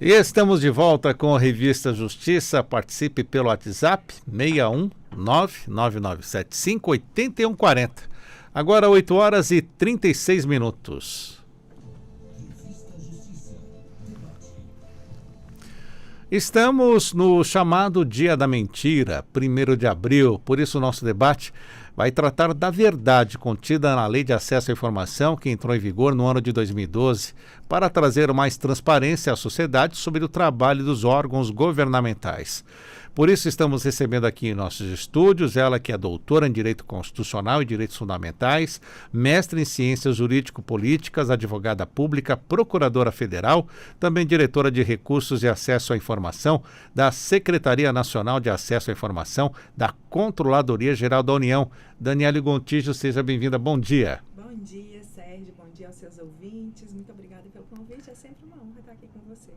E estamos de volta com a Revista Justiça. Participe pelo WhatsApp 61 99975 8140. Agora 8 horas e 36 minutos. Estamos no chamado Dia da Mentira, 1º de abril, por isso o nosso debate vai tratar da verdade contida na Lei de Acesso à Informação, que entrou em vigor no ano de 2012, para trazer mais transparência à sociedade sobre o trabalho dos órgãos governamentais. Por isso estamos recebendo aqui em nossos estúdios ela que é doutora em Direito Constitucional e Direitos Fundamentais, mestre em Ciências Jurídico-Políticas, advogada pública, procuradora federal, também diretora de Recursos e Acesso à Informação da Secretaria Nacional de Acesso à Informação da Controladoria Geral da União. Daniele Gontijo, seja bem-vinda. Bom dia. Bom dia, Sérgio. Bom dia aos seus ouvintes. Muito obrigada pelo convite. É sempre uma honra estar aqui com você.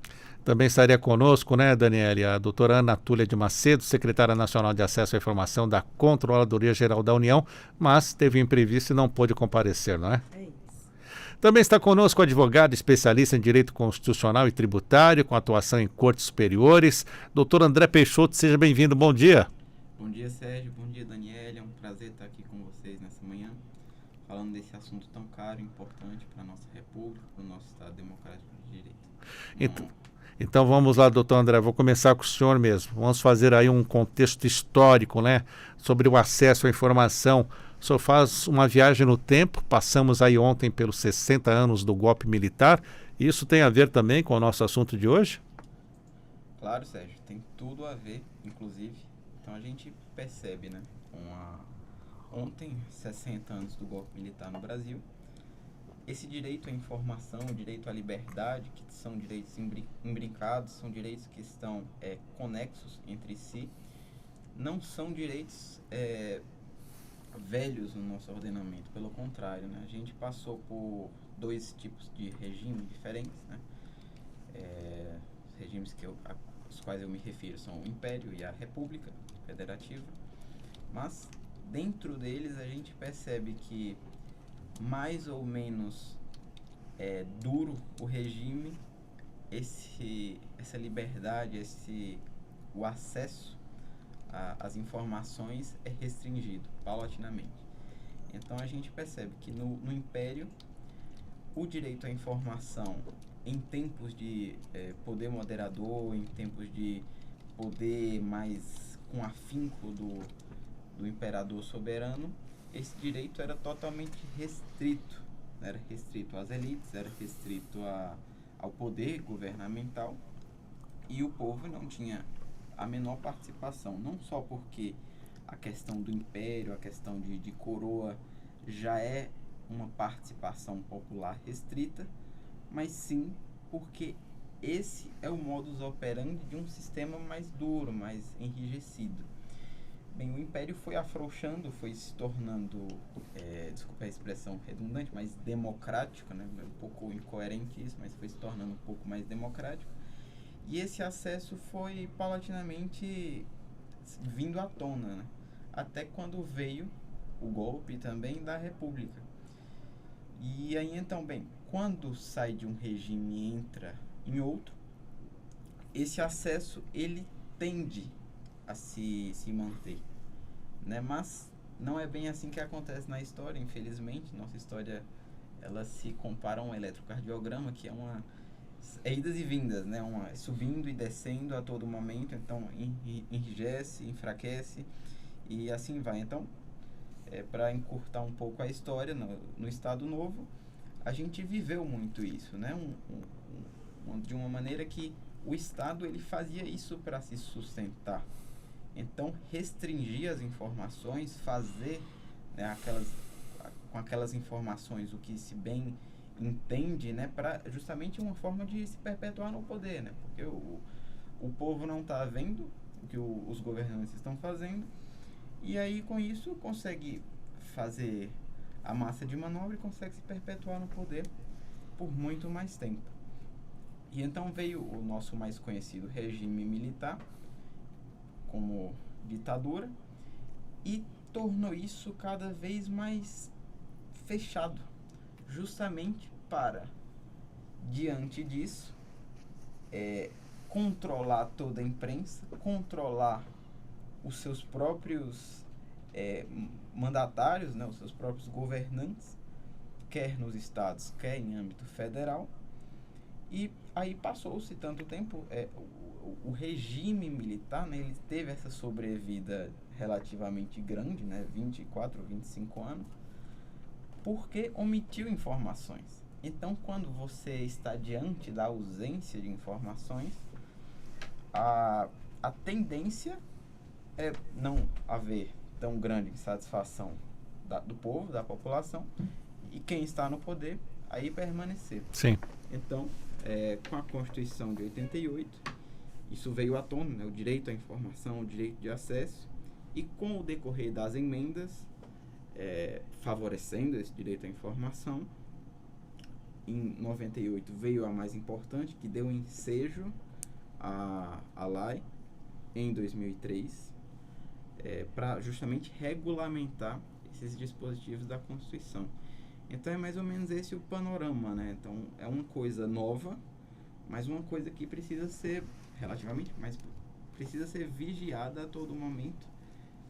Também estaria conosco, né, Daniele, a doutora Ana Túlia de Macedo, secretária nacional de Acesso à Informação da Controladoria Geral da União, mas teve um imprevisto e não pôde comparecer, não é? É isso. Também está conosco o advogado especialista em Direito Constitucional e Tributário, com atuação em cortes superiores, doutor André Peixoto. Seja bem-vindo. Bom dia. Bom dia, Sérgio. Bom dia, Daniele. É um prazer estar aqui com vocês nessa manhã, falando desse assunto tão caro e importante para a nossa República, para o nosso Estado Democrático de Direito. Então vamos lá, doutor André, vou começar com o senhor mesmo. Vamos fazer aí um contexto histórico, né, sobre o acesso à informação. O senhor faz uma viagem no tempo, passamos aí ontem pelos 60 anos do golpe militar. Isso tem a ver também com o nosso assunto de hoje? Claro, Sérgio, tem tudo a ver, inclusive. Então a gente percebe, né, ontem, 60 anos do golpe militar no Brasil, esse direito à informação, o direito à liberdade, que são direitos imbricados, são direitos que estão conexos entre si, não são direitos velhos no nosso ordenamento, pelo contrário, né? A gente passou por dois tipos de regime diferentes, né? Os regimes aos quais eu me refiro são o Império e a República Federativa, mas dentro deles a gente percebe que mais ou menos duro o regime, essa liberdade, o acesso às informações é restringido paulatinamente. Então a gente percebe que no Império o direito à informação em tempos de poder moderador, em tempos de poder mais com afinco do imperador soberano, esse direito era totalmente restrito. Era restrito às elites, era restrito ao poder governamental, e o povo não tinha a menor participação, não só porque a questão do império, a questão de coroa já é uma participação popular restrita, mas sim porque esse é o modus operandi de um sistema mais duro, mais enrijecido. Bem, o Império foi afrouxando, foi se tornando, desculpa a expressão redundante, mas democrático, né? Um pouco incoerente isso, mas foi se tornando um pouco mais democrático. E esse acesso foi paulatinamente vindo à tona, né? Até quando veio o golpe também da República. E aí então, bem, quando sai de um regime e entra em outro, esse acesso ele tende a se manter, né? Mas não é bem assim que acontece na história, infelizmente. Nossa história, ela se compara a um eletrocardiograma, que é idas e vindas, né? Subindo e descendo a todo momento, então enrijece, enfraquece e assim vai. Então, para encurtar um pouco a história, no Estado Novo, a gente viveu muito isso, né? De uma maneira que o Estado ele fazia isso para se sustentar. Então, restringir as informações, fazer, né, com aquelas informações o que se bem entende, né, para justamente uma forma de se perpetuar no poder, né? Porque o povo não está vendo o que os governantes estão fazendo, e aí com isso consegue fazer a massa de manobra e consegue se perpetuar no poder por muito mais tempo. E então veio o nosso mais conhecido regime militar como ditadura e tornou isso cada vez mais fechado, justamente para, diante disso, controlar toda a imprensa, controlar os seus próprios mandatários, né, os seus próprios governantes, quer nos estados, quer em âmbito federal. E aí passou-se tanto tempo, o regime militar, né, ele teve essa sobrevida relativamente grande, né, 24, 25 anos, porque omitiu informações. Então, quando você está diante da ausência de informações, a tendência é não haver tão grande insatisfação do povo, da população, e quem está no poder, aí permanecer. Sim. Então, com a Constituição de 88, isso veio à tona, né, o direito à informação, o direito de acesso, e com o decorrer das emendas, favorecendo esse direito à informação, em 98 veio a mais importante, que deu ensejo à lei, em 2003, para justamente regulamentar esses dispositivos da Constituição. Então é mais ou menos esse o panorama, né? Então é uma coisa nova, mas uma coisa que precisa ser relativamente, mas precisa ser vigiada a todo momento,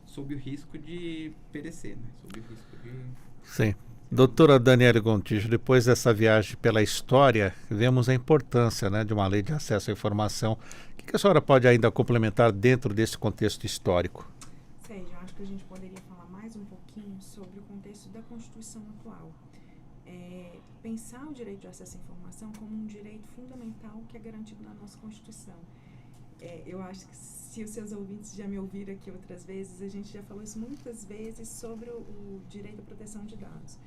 sob o risco de perecer, né? Sob o risco de... Sim. Doutora Daniele Gontijo, depois dessa viagem pela história, vemos a importância, né, de uma lei de acesso à informação. O que a senhora pode ainda complementar dentro desse contexto histórico? Sérgio, eu acho que a gente poderia falar mais um pouquinho sobre o contexto da Constituição atual. Pensar o direito de acesso à informação como um direito fundamental que é garantido na nossa Constituição. Eu acho que, se os seus ouvintes já me ouviram aqui outras vezes, a gente já falou isso muitas vezes sobre o direito à proteção de dados.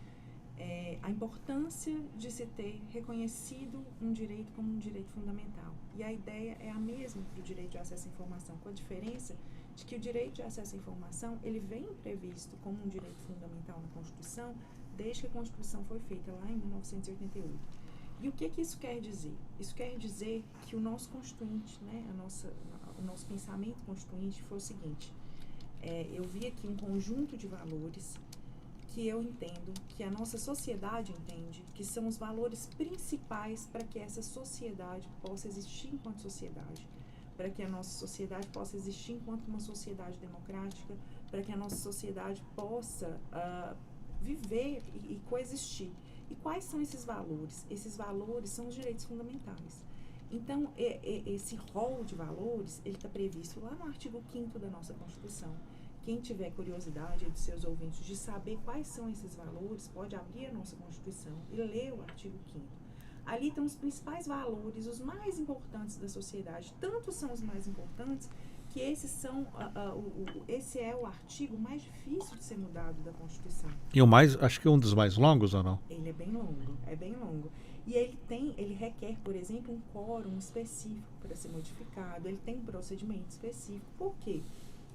A importância de se ter reconhecido um direito como um direito fundamental. E a ideia é a mesma para o direito de acesso à informação, com a diferença de que o direito de acesso à informação ele vem previsto como um direito fundamental na Constituição desde que a Constituição foi feita lá em 1988. E o que isso quer dizer? Isso quer dizer que o nosso constituinte, né, o nosso pensamento constituinte foi o seguinte: eu vi aqui um conjunto de valores que eu entendo, que a nossa sociedade entende, que são os valores principais para que essa sociedade possa existir enquanto sociedade, para que a nossa sociedade possa existir enquanto uma sociedade democrática, para que a nossa sociedade possa viver e coexistir. E quais são esses valores? Esses valores são os direitos fundamentais. Então, esse rol de valores, ele está previsto lá no artigo 5º da nossa Constituição. Quem tiver curiosidade dos seus ouvintes de saber quais são esses valores, pode abrir a nossa Constituição e ler o artigo 5º. Ali estão os principais valores, os mais importantes da sociedade. Tanto são os mais importantes que esse é o artigo mais difícil de ser mudado da Constituição. E acho que um dos mais longos, ou não? Ele é bem longo. E ele requer, por exemplo, um quórum específico para ser modificado, ele tem um procedimento específico. Por quê?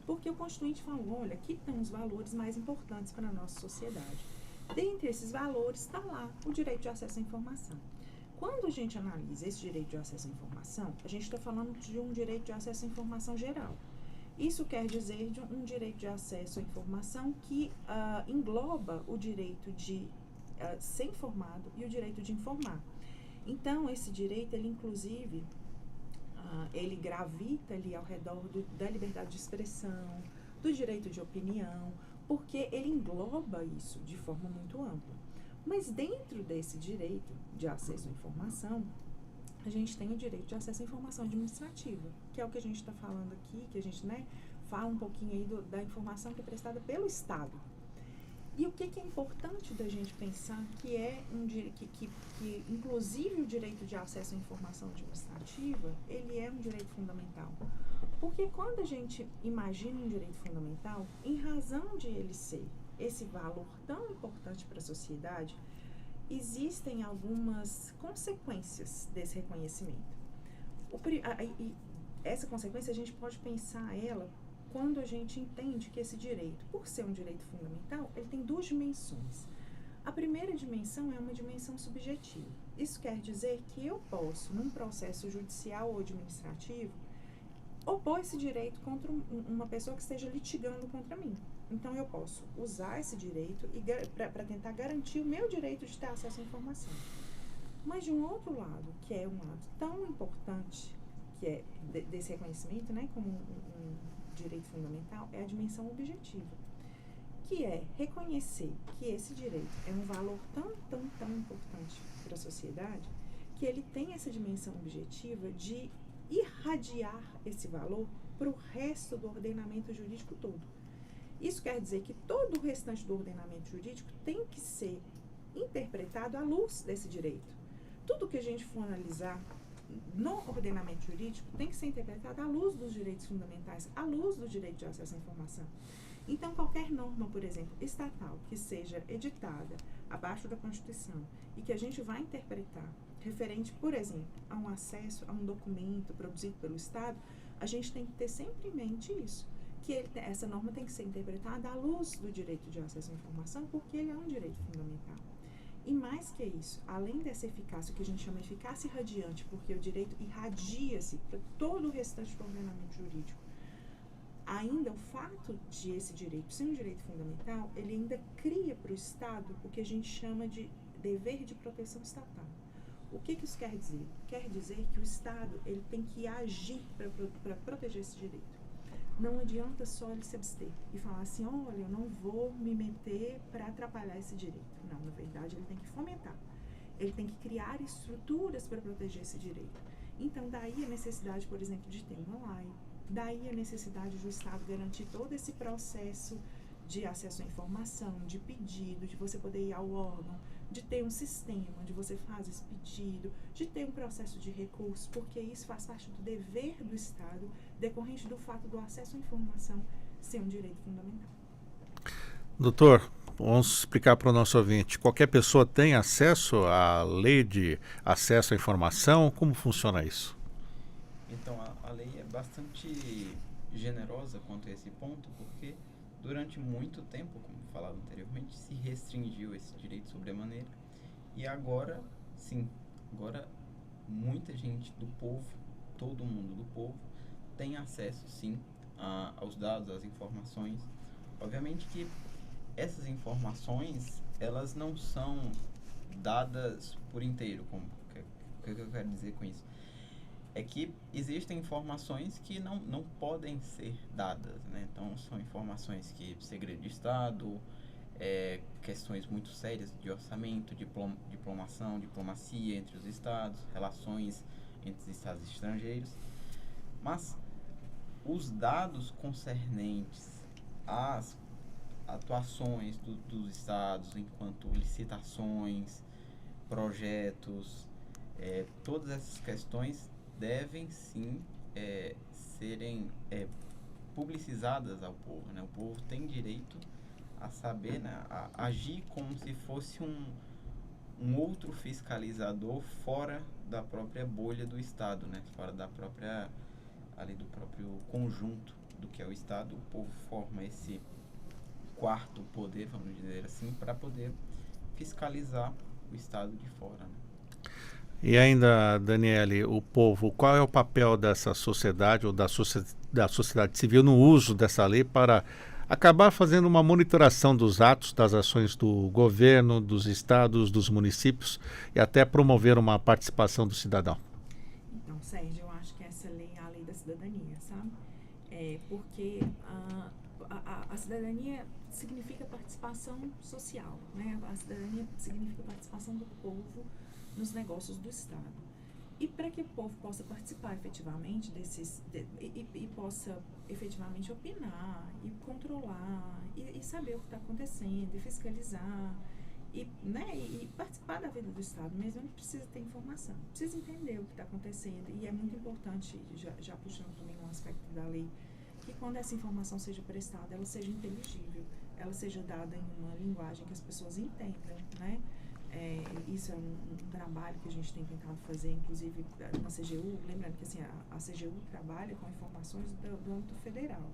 Porque o Constituinte falou, olha, aqui estão os valores mais importantes para a nossa sociedade. Dentre esses valores está lá o direito de acesso à informação. Quando a gente analisa esse direito de acesso à informação, a gente está falando de um direito de acesso à informação geral. Isso quer dizer de um direito de acesso à informação que engloba o direito de ser informado e o direito de informar. Então, esse direito, ele inclusive, ele gravita ali ao redor da liberdade de expressão, do direito de opinião, porque ele engloba isso de forma muito ampla. Mas dentro desse direito de acesso à informação, a gente tem o direito de acesso à informação administrativa, que é o que a gente está falando aqui, que a gente fala um pouquinho aí da informação que é prestada pelo Estado. E o que é importante da gente pensar que é que inclusive o direito de acesso à informação administrativa, ele é um direito fundamental. Porque quando a gente imagina um direito fundamental, em razão de ele ser esse valor tão importante para a sociedade, existem algumas consequências desse reconhecimento. Essa consequência a gente pode pensar ela quando a gente entende que esse direito, por ser um direito fundamental, ele tem duas dimensões. A primeira dimensão é uma dimensão subjetiva. Isso quer dizer que eu posso, num processo judicial ou administrativo, opor esse direito contra uma pessoa que esteja litigando contra mim. Então, eu posso usar esse direito para tentar garantir o meu direito de ter acesso à informação. Mas de um outro lado, que é um lado tão importante, que é desse reconhecimento, né, como um direito fundamental, é a dimensão objetiva, que é reconhecer que esse direito é um valor tão importante para a sociedade, que ele tem essa dimensão objetiva de irradiar esse valor para o resto do ordenamento jurídico todo. Isso quer dizer que todo o restante do ordenamento jurídico tem que ser interpretado à luz desse direito. Tudo que a gente for analisar no ordenamento jurídico tem que ser interpretado à luz dos direitos fundamentais, à luz do direito de acesso à informação. Então, qualquer norma, por exemplo, estatal, que seja editada abaixo da Constituição e que a gente vai interpretar referente, por exemplo, a um acesso a um documento produzido pelo Estado, a gente tem que ter sempre em mente isso, que essa norma tem que ser interpretada à luz do direito de acesso à informação, porque ele é um direito fundamental. E mais que isso, além dessa eficácia, o que a gente chama de eficácia irradiante, porque o direito irradia-se para todo o restante do ordenamento jurídico, ainda o fato de esse direito ser um direito fundamental, ele ainda cria para o Estado o que a gente chama de dever de proteção estatal. O que isso quer dizer? Quer dizer que o Estado ele tem que agir para proteger esse direito. Não adianta só ele se abster e falar assim, olha, eu não vou me meter para atrapalhar esse direito. Não, na verdade, ele tem que fomentar. Ele tem que criar estruturas para proteger esse direito. Então, daí a necessidade, por exemplo, de ter uma lei, daí a necessidade do Estado garantir todo esse processo de acesso à informação, de pedido, de você poder ir ao órgão, de ter um sistema onde você faz esse pedido, de ter um processo de recurso, porque isso faz parte do dever do Estado, decorrente do fato do acesso à informação ser um direito fundamental. Doutor, vamos explicar para o nosso ouvinte. Qualquer pessoa tem acesso à lei de acesso à informação? Como funciona isso? Então, a lei é bastante generosa quanto a esse ponto, porque durante muito tempo, como falado anteriormente, se restringiu esse direito sobremaneira. E agora, sim, agora muita gente do povo, todo mundo do povo, tem acesso, sim, aos dados, às informações. Obviamente que essas informações, elas não são dadas por inteiro. O que eu quero dizer com isso? É que existem informações que não podem ser dadas, né? Então, são informações que segredo de Estado, questões muito sérias de orçamento, diplomacia entre os Estados, relações entre os Estados estrangeiros. Mas os dados concernentes às atuações dos Estados enquanto licitações, projetos, todas essas questões devem sim serem publicizadas ao povo, né? O povo tem direito a saber, né? A agir como se fosse um outro fiscalizador fora da própria bolha do Estado, né? Fora da própria, ali do próprio conjunto do que é o Estado. O povo forma esse quarto poder, vamos dizer assim, para poder fiscalizar o Estado de fora, né? E ainda, Daniele, o povo, qual é o papel dessa sociedade ou da sociedade civil no uso dessa lei para acabar fazendo uma monitoração dos atos, das ações do governo, dos estados, dos municípios e até promover uma participação do cidadão? Então, Sérgio, eu acho que essa lei é a lei da cidadania, sabe? Porque a cidadania significa participação social, né? A cidadania significa participação do povo nos negócios do Estado. E para que o povo possa participar efetivamente e possa efetivamente opinar e controlar e saber o que está acontecendo e fiscalizar e participar da vida do Estado mesmo, ele precisa ter informação, precisa entender o que está acontecendo. E é muito importante, já puxando também um aspecto da lei, que quando essa informação seja prestada, ela seja inteligível, ela seja dada em uma linguagem que as pessoas entendam, né? Isso é um trabalho que a gente tem tentado fazer, inclusive na CGU, lembrando que assim, a CGU trabalha com informações do âmbito federal,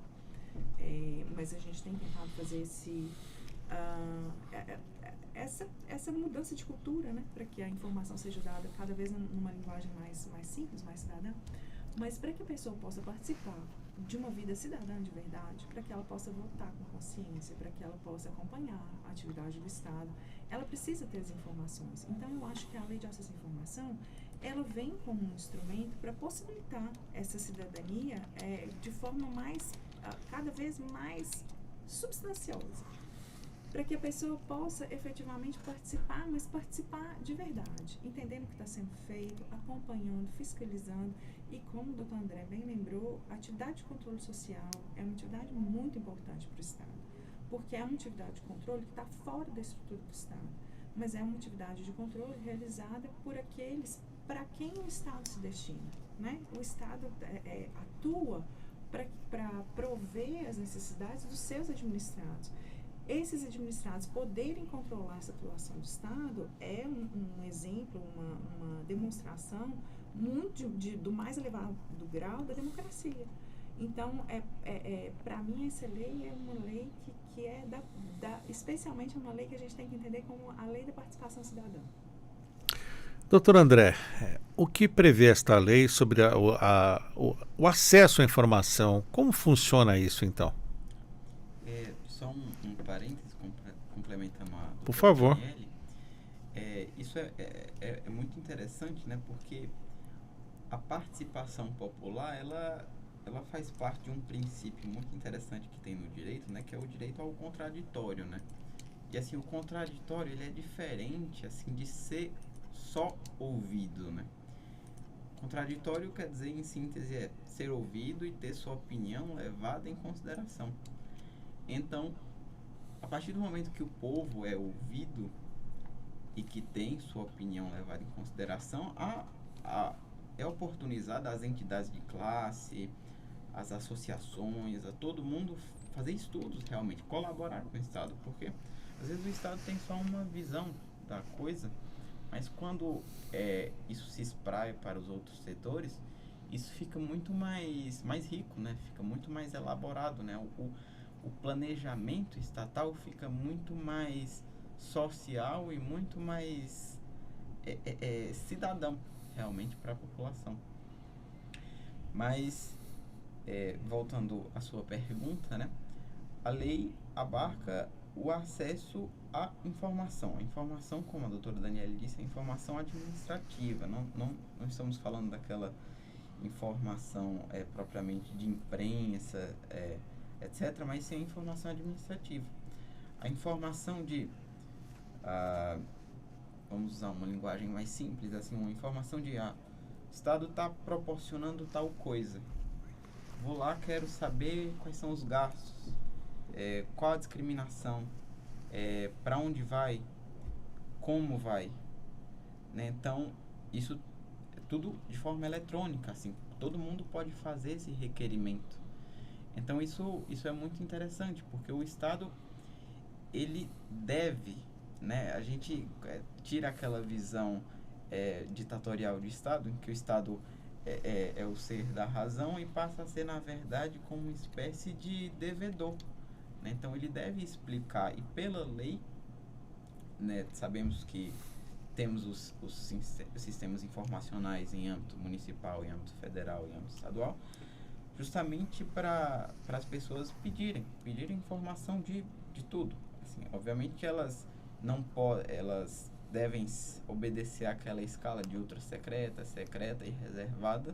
mas a gente tem tentado fazer essa mudança de cultura, né, para que a informação seja dada cada vez numa linguagem mais simples, mais cidadã, mas para que a pessoa possa participar de uma vida cidadã de verdade, para que ela possa votar com consciência, para que ela possa acompanhar a atividade do Estado, ela precisa ter as informações. Então, eu acho que a Lei de Acesso à Informação, ela vem como um instrumento para possibilitar essa cidadania de forma cada vez mais substanciosa, para que a pessoa possa efetivamente participar, mas participar de verdade, entendendo o que está sendo feito, acompanhando, fiscalizando. E como o doutor André bem lembrou, a atividade de controle social é uma atividade muito importante para o Estado, porque é uma atividade de controle que está fora da estrutura do Estado, mas é uma atividade de controle realizada por aqueles para quem o Estado se destina, né? O Estado atua para prover as necessidades dos seus administrados. Esses administrados poderem controlar essa atuação do Estado é um exemplo, uma demonstração muito do mais elevado grau da democracia. Então, para mim, essa lei é uma lei que é especialmente uma lei que a gente tem que entender como a lei da participação cidadã. Doutor André, o que prevê esta lei sobre o acesso à informação? Como funciona isso, então? Só um parênteses, complementando a Por favor. Daniele, isso é muito interessante, né? Porque a participação popular, ela faz parte de um princípio muito interessante que tem no direito, né? Que é o direito ao contraditório, né? E assim, o contraditório, ele é diferente, assim, de ser só ouvido, né? Contraditório quer dizer, em síntese, é ser ouvido e ter sua opinião levada em consideração. Então, a partir do momento que o povo é ouvido e que tem sua opinião levada em consideração, é oportunizado às entidades de classe, às associações, a todo mundo fazer estudos realmente, colaborar com o Estado, porque às vezes o Estado tem só uma visão da coisa, mas quando isso se espraia para os outros setores, isso fica muito mais rico, né? Fica muito mais elaborado, né? O planejamento estatal fica muito mais social e muito mais cidadão, realmente, para a população. Mas, voltando à sua pergunta, né? A lei abarca o acesso à informação. A informação, como a doutora Daniele disse, é informação administrativa. Não estamos falando daquela informação propriamente de imprensa, etc., mas sim a informação administrativa. A informação vamos usar uma linguagem mais simples, assim, uma informação de o Estado está proporcionando tal coisa. Vou lá, quero saber quais são os gastos, qual a discriminação, para onde vai, como vai, né? Então, isso é tudo de forma eletrônica, assim, todo mundo pode fazer esse requerimento. Então, isso é muito interessante, porque o Estado, ele deve, né? A gente tira aquela visão ditatorial de Estado, em que o Estado é o ser da razão e passa a ser, na verdade, como uma espécie de devedor, né? Então, ele deve explicar, e pela lei, né, sabemos que temos os sistemas informacionais em âmbito municipal, em âmbito federal, em âmbito estadual, justamente para as pessoas pedirem informação de tudo. Assim, obviamente que elas elas devem obedecer àquela escala de ultra secreta e reservada,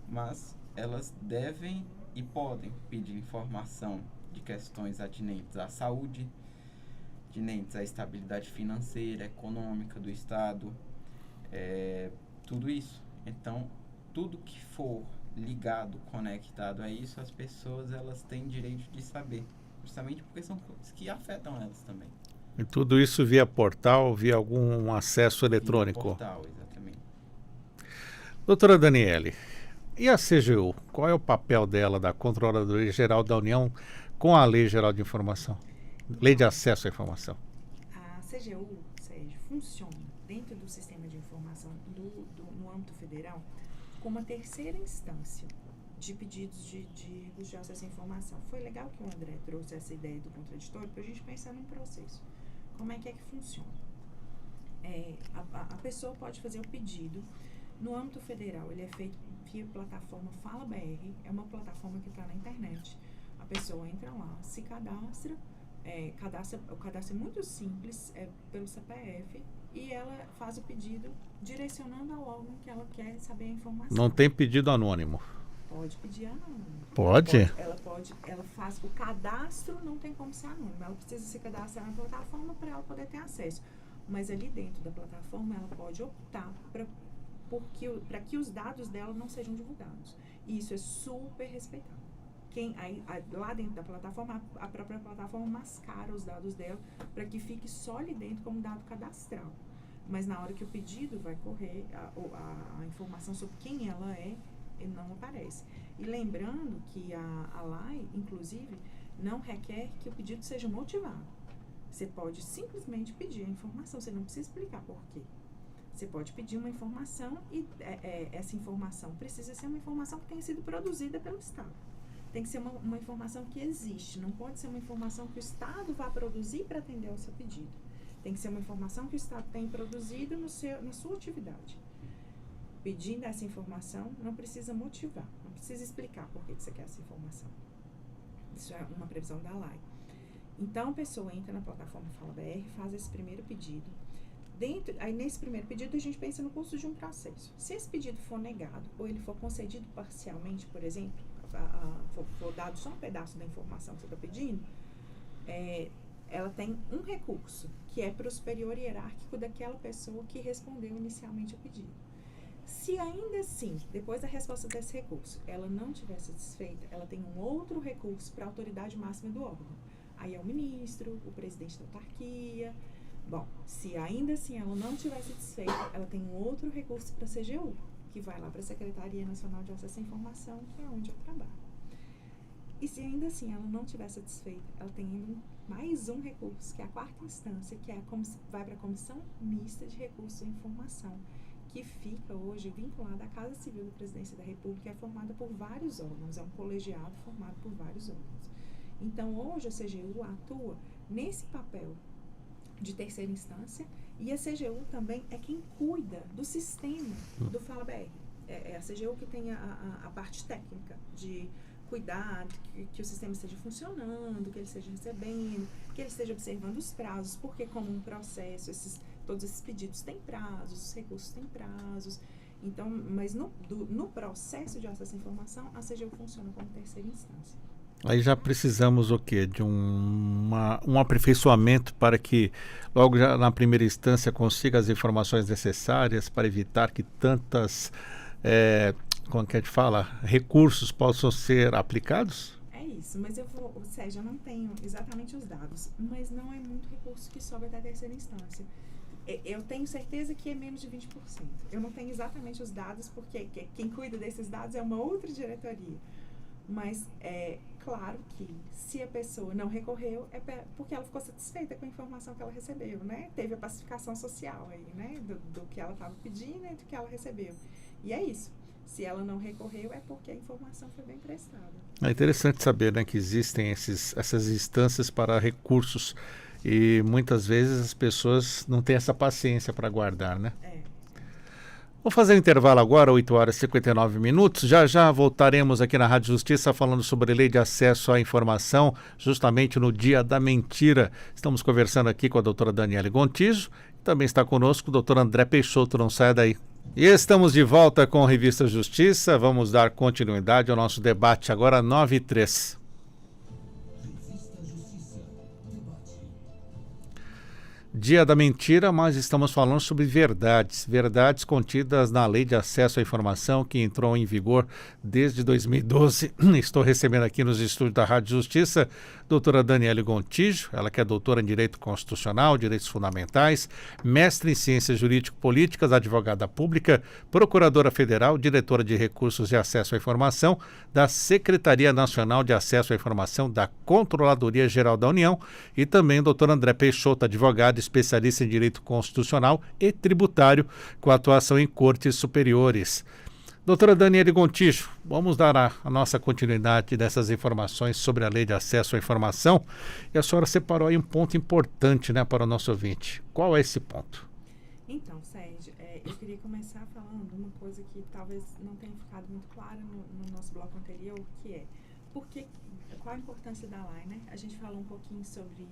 mas elas devem e podem pedir informação de questões atinentes à saúde, atinentes à estabilidade financeira, econômica do Estado, tudo isso. Então, tudo que for ligado, conectado a isso, as pessoas elas têm direito de saber, justamente porque são coisas que afetam elas também. E tudo isso via portal, via algum acesso eletrônico? Via portal, exatamente. Doutora Daniele, e a CGU? Qual é o papel dela, da Controladoria Geral da União, com a Lei Geral de Informação? Lei de Acesso à Informação. A CGU, Sérgio, funciona dentro do sistema de informação no âmbito federal como uma terceira instância de pedidos de acesso à informação. Foi legal que o André trouxe essa ideia do contraditório para a gente pensar num processo. Como é que funciona? A pessoa pode fazer o pedido No âmbito federal, ele é feito via plataforma Fala BR, é uma plataforma que está na internet. A pessoa entra lá, se cadastra, o cadastro é muito simples, é pelo CPF, e ela faz o pedido direcionando ao órgão que ela quer saber a informação. Não tem pedido anônimo? Pode pedir anônimo. Pode? Ela faz o cadastro, não tem como ser anônimo. Ela precisa se cadastrar na plataforma para ela poder ter acesso. Mas ali dentro da plataforma, ela pode optar para que os dados dela não sejam divulgados. E isso é super respeitado. Lá dentro da plataforma, a própria plataforma mascara os dados dela para que fique só ali dentro como dado cadastral. Mas na hora que o pedido vai correr, a informação sobre quem ela é, ele não aparece. E lembrando que a lei, inclusive, não requer que o pedido seja motivado. Você pode simplesmente pedir a informação, você não precisa explicar por quê. Você pode pedir uma informação e essa informação precisa ser uma informação que tenha sido produzida pelo Estado. Tem que ser uma informação que existe, não pode ser uma informação que o Estado vá produzir para atender ao seu pedido. Tem que ser uma informação que o Estado tem produzido na sua atividade. Pedindo essa informação, não precisa motivar, não precisa explicar por que você quer essa informação. Isso é uma previsão da lei. Então, a pessoa entra na plataforma Fala BR, faz esse primeiro pedido. Aí, nesse primeiro pedido, a gente pensa no custo de um processo. Se esse pedido for negado ou ele for concedido parcialmente, por exemplo, for dado só um pedaço da informação que você está pedindo, ela tem um recurso, que é para o superior hierárquico daquela pessoa que respondeu inicialmente o pedido. Se ainda assim, depois da resposta desse recurso, ela não estiver satisfeita, ela tem um outro recurso para a autoridade máxima do órgão. Aí é o ministro, o presidente da autarquia. Bom, se ainda assim ela não estiver satisfeita, ela tem um outro recurso para a CGU, que vai lá para a Secretaria Nacional de Acesso à Informação, que é onde eu trabalho. E se ainda assim ela não estiver satisfeita, ela tem ainda mais um recurso, que é a quarta instância, que vai para a Comissão Mista de Recursos à Informação, que fica hoje vinculada à Casa Civil da Presidência da República, é formada por vários órgãos, é um colegiado formado por vários órgãos. Então, hoje a CGU atua nesse papel de terceira instância e a CGU também é quem cuida do sistema do Fala BR. É a CGU que tem a parte técnica de cuidar que o sistema esteja funcionando, que ele esteja recebendo, que ele esteja observando os prazos, porque como um processo, todos esses pedidos têm prazos, os recursos têm prazos. Então, mas no processo de acesso à informação, a CGU funciona como terceira instância. Aí já precisamos o quê? De um aperfeiçoamento para que logo já na primeira instância consiga as informações necessárias para evitar que tantas, como que a gente fala, recursos possam ser aplicados? É isso, mas eu não tenho exatamente os dados, mas não é muito recurso que sobe até a terceira instância. Eu tenho certeza que é menos de 20%. Eu não tenho exatamente os dados, porque quem cuida desses dados é uma outra diretoria. Mas é claro que se a pessoa não recorreu, é porque ela ficou satisfeita com a informação que ela recebeu, né? Teve a pacificação social aí, né? Do que ela estava pedindo e do que ela recebeu. E é isso. Se ela não recorreu, é porque a informação foi bem prestada. É interessante saber, né, que existem essas instâncias para recursos e muitas vezes as pessoas não têm essa paciência para aguardar, né? Vou fazer um intervalo agora, 8 horas e 59 minutos. Já já voltaremos aqui na Rádio Justiça falando sobre lei de acesso à informação, justamente no Dia da Mentira. Estamos conversando aqui com a doutora Daniele Gontijo. Também está conosco o doutor André Peixoto, não saia daí. E estamos de volta com a Revista Justiça. Vamos dar continuidade ao nosso debate agora, 9h03. Dia da Mentira, mas estamos falando sobre verdades contidas na Lei de Acesso à Informação que entrou em vigor desde 2012. Estou recebendo aqui nos estúdios da Rádio Justiça a doutora Daniele Gontijo, ela que é doutora em Direito Constitucional, Direitos Fundamentais, mestre em Ciências Jurídico-Políticas, advogada pública, procuradora federal, diretora de Recursos de Acesso à Informação da Secretaria Nacional de Acesso à Informação da Controladoria Geral da União e também o doutor André Peixoto, advogado especialista em Direito Constitucional e Tributário, com atuação em cortes superiores. Doutora Daniele Gontijo, vamos dar a nossa continuidade dessas informações sobre a Lei de Acesso à Informação. E a senhora separou aí um ponto importante, né, para o nosso ouvinte. Qual é esse ponto? Então, Sérgio, eu queria começar falando uma coisa que talvez não tenha ficado muito clara no nosso bloco anterior, que é qual a importância da lei, né? A gente falou um pouquinho sobre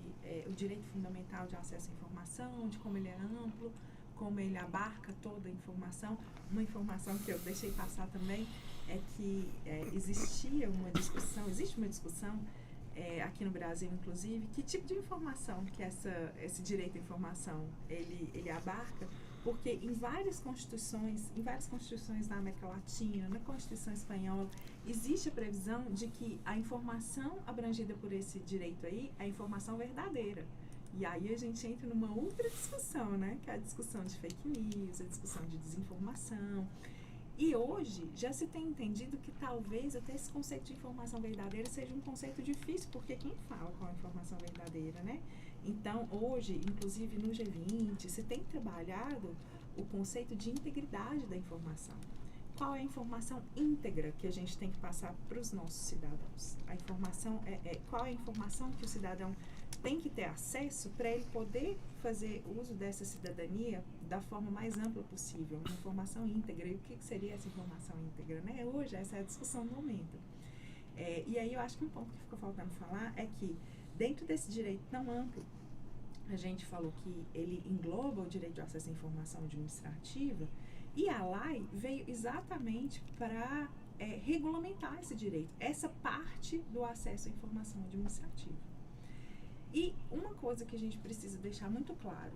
o direito fundamental de acesso à informação, de como ele é amplo, como ele abarca toda a informação. Uma informação que eu deixei passar também é que existe uma discussão aqui no Brasil, inclusive, que tipo de informação que esse direito à informação ele abarca, porque em várias constituições da América Latina, na Constituição Espanhola, existe a previsão de que a informação abrangida por esse direito aí é a informação verdadeira. E aí a gente entra numa outra discussão, né? Que é a discussão de fake news, a discussão de desinformação. E hoje já se tem entendido que talvez até esse conceito de informação verdadeira seja um conceito difícil, porque quem fala qual é a informação verdadeira, né? Então, hoje, inclusive no G20, se tem trabalhado o conceito de integridade da informação. Qual é a informação íntegra que a gente tem que passar para os nossos cidadãos? A informação qual é a informação que o cidadão tem que ter acesso para ele poder fazer uso dessa cidadania da forma mais ampla possível, uma informação íntegra. E o que seria essa informação íntegra, né? Hoje, essa é a discussão do momento. E aí eu acho que um ponto que ficou faltando falar é que, dentro desse direito tão amplo, a gente falou que ele engloba o direito de acesso à informação administrativa, e a lei veio exatamente para regulamentar esse direito, essa parte do acesso à informação administrativa. E uma coisa que a gente precisa deixar muito claro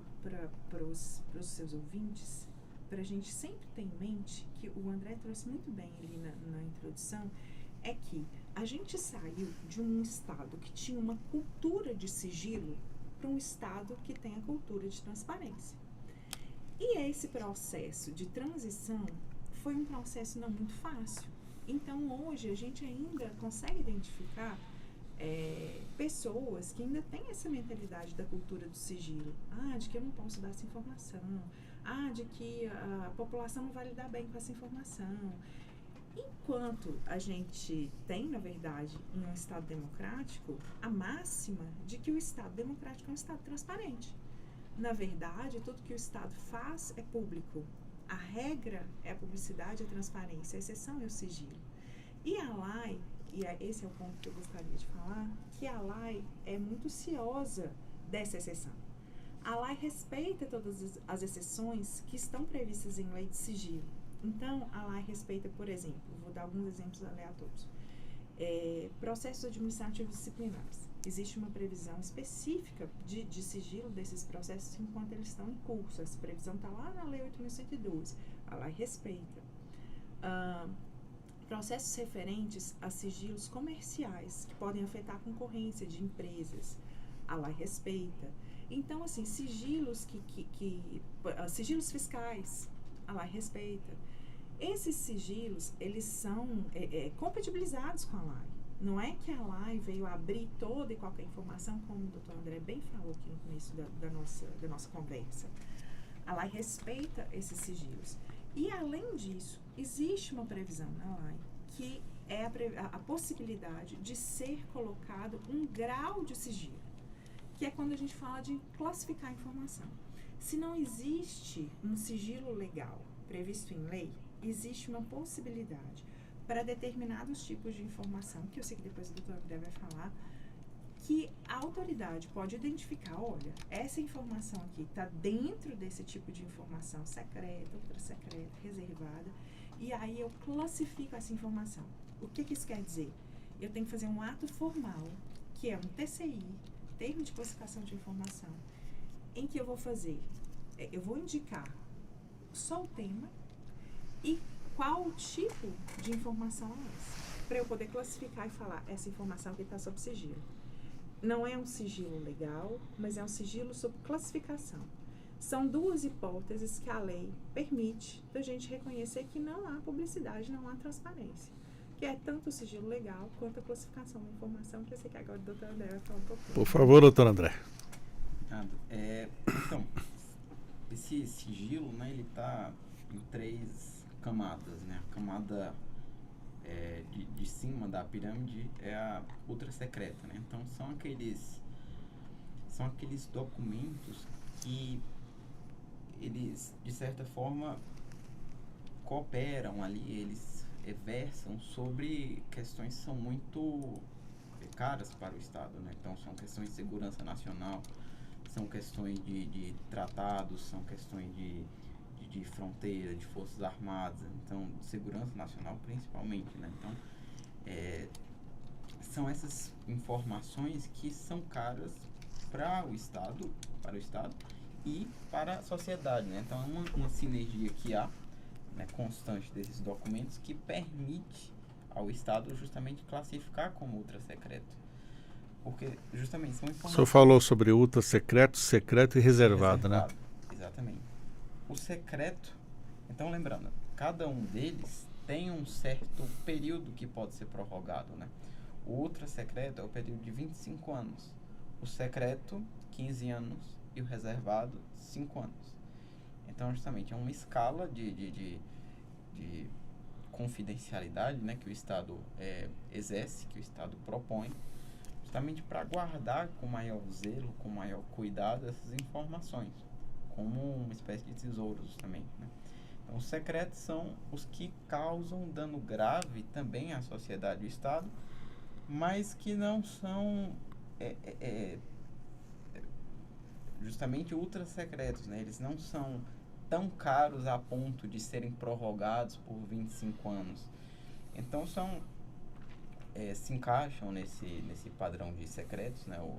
para os seus ouvintes, para a gente sempre ter em mente, que o André trouxe muito bem ali na introdução, é que a gente saiu de um estado que tinha uma cultura de sigilo para um estado que tem a cultura de transparência. E esse processo de transição foi um processo não muito fácil. Então, hoje, a gente ainda consegue identificar pessoas que ainda têm essa mentalidade da cultura do sigilo. De que eu não posso dar essa informação. De que a população não vai lidar bem com essa informação. Enquanto a gente tem, na verdade, em um Estado democrático, a máxima de que o Estado democrático é um Estado transparente. Na verdade, tudo que o Estado faz é público. A regra é a publicidade e a transparência, a exceção é o sigilo. E a lei, esse é o ponto que eu gostaria de falar, que a lei é muito ciosa dessa exceção. A lei respeita todas as exceções que estão previstas em lei de sigilo. Então, a lei respeita, por exemplo, vou dar alguns exemplos aleatórios. Processos administrativos disciplinares. Existe uma previsão específica de sigilo desses processos enquanto eles estão em curso. Essa previsão está lá na Lei 8.112. A lei respeita. Processos referentes a sigilos comerciais, que podem afetar a concorrência de empresas. A lei respeita. Então, assim, sigilos sigilos fiscais, a lei respeita. Esses sigilos, eles são compatibilizados com a lei. Não é que a lei veio abrir toda e qualquer informação, como o Dr. André bem falou aqui no começo da nossa conversa. A lei respeita esses sigilos. E, além disso, existe uma previsão na lei que é a possibilidade de ser colocado um grau de sigilo, que é quando a gente fala de classificar a informação. Se não existe um sigilo legal previsto em lei, existe uma possibilidade para determinados tipos de informação, que eu sei que depois o doutor André vai falar, que a autoridade pode identificar, olha, essa informação aqui está dentro desse tipo de informação secreta, ultra secreta, reservada, e aí eu classifico essa informação. O que isso quer dizer? Eu tenho que fazer um ato formal, que é um TCI, termo de classificação de informação, em que eu vou indicar só o tema e qual tipo de informação é essa, para eu poder classificar e falar, essa informação aqui está sob sigilo. Não é um sigilo legal, mas é um sigilo sob classificação. São duas hipóteses que a lei permite da gente reconhecer que não há publicidade, não há transparência, que é tanto o sigilo legal quanto a classificação da informação, que eu sei que agora o doutor André vai falar um pouquinho. Por favor, doutor André. Então, esse sigilo, né, ele está em 3 camadas, né? A camada de cima da pirâmide é a ultra secreta, né? Então são aqueles documentos que eles, de certa forma, cooperam ali, eles versam sobre questões que são muito caras para o Estado, né? Então, são questões de segurança nacional, são questões de tratados, são questões de fronteira, de forças armadas, então, de segurança nacional principalmente, né? Então, são essas informações que são caras para o Estado e para a sociedade, né? Então, é uma sinergia que há, né, constante desses documentos que permite ao Estado justamente classificar como ultra secreto. Porque justamente são informações... O senhor falou sobre ultra secreto, secreto e reservado, né? Exatamente. O secreto, então lembrando, cada um deles tem um certo período que pode ser prorrogado, né? O ultra secreto é o período de 25 anos. O secreto, 15 anos. E o reservado, 5 anos. Então, justamente, é uma escala de confidencialidade, né, que o Estado exerce, que o Estado propõe, justamente para guardar com maior zelo, com maior cuidado essas informações, como uma espécie de tesouros também, né? Então, os secretos são os que causam dano grave também à sociedade e ao Estado, mas que não são justamente ultra secretos, né? Eles não são tão caros a ponto de serem prorrogados por 25 anos. Então, se encaixam nesse padrão de secretos, né? O